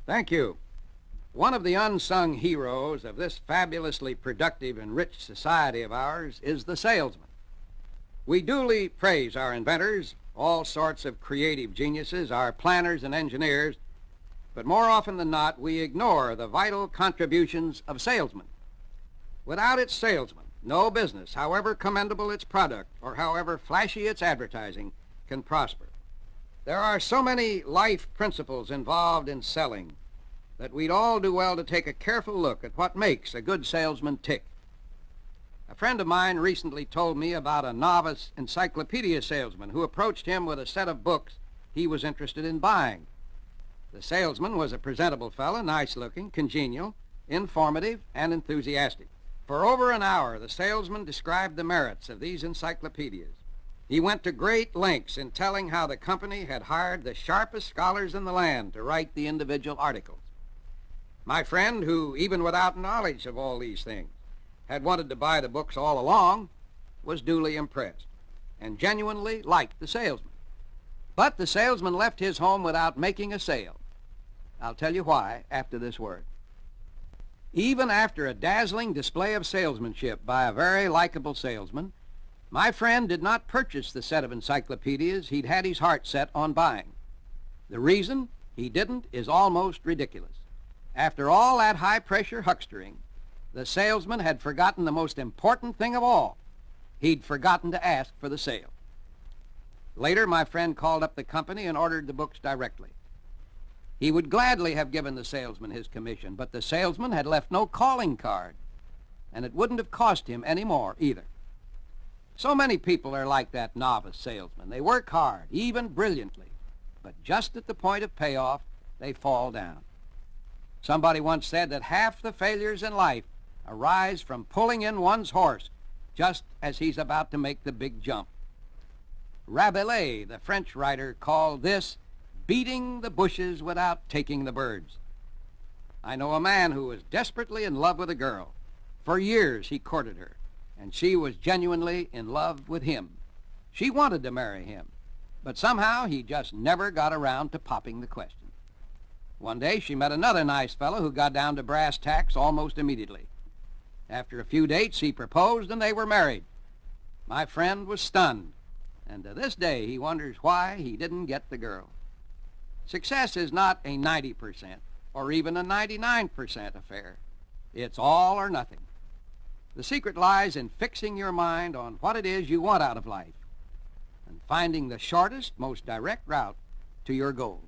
Thank you. One of the unsung heroes of this fabulously productive and rich society of ours is the salesman. We duly praise our inventors, all sorts of creative geniuses, our planners and engineers, but more often than not, we ignore the vital contributions of salesmen. Without its salesman, no business, however commendable its product or however flashy its advertising, can prosper. There are so many life principles involved in selling that we'd all do well to take a careful look at what makes a good salesman tick. A friend of mine recently told me about a novice encyclopedia salesman who approached him with a set of books he was interested in buying. The salesman was a presentable fellow, nice-looking, congenial, informative, and enthusiastic. For over an hour, the salesman described the merits of these encyclopedias. He went to great lengths in telling how the company had hired the sharpest scholars in the land to write the individual articles. My friend, who, even without knowledge of all these things, had wanted to buy the books all along, was duly impressed and genuinely liked the salesman. But the salesman left his home without making a sale. I'll tell you why after this word. Even after a dazzling display of salesmanship by a very likable salesman, my friend did not purchase the set of encyclopedias he'd had his heart set on buying. The reason he didn't is almost ridiculous. After all that high-pressure huckstering, the salesman had forgotten the most important thing of all. He'd forgotten to ask for the sale. Later, my friend called up the company and ordered the books directly. He would gladly have given the salesman his commission, but the salesman had left no calling card, and it wouldn't have cost him any more either. So many people are like that novice salesman. They work hard, even brilliantly, but just at the point of payoff, they fall down. Somebody once said that half the failures in life arise from pulling in one's horse just as he's about to make the big jump. Rabelais, the French writer, called this beating the bushes without taking the birds. I know a man who was desperately in love with a girl. For years he courted her, and she was genuinely in love with him. She wanted to marry him, but somehow he just never got around to popping the question. One day she met another nice fellow who got down to brass tacks almost immediately. After a few dates, he proposed and they were married. My friend was stunned, and to this day he wonders why he didn't get the girl. Success is not a 90% or even a 99% affair. It's all or nothing. The secret lies in fixing your mind on what it is you want out of life and finding the shortest, most direct route to your goal.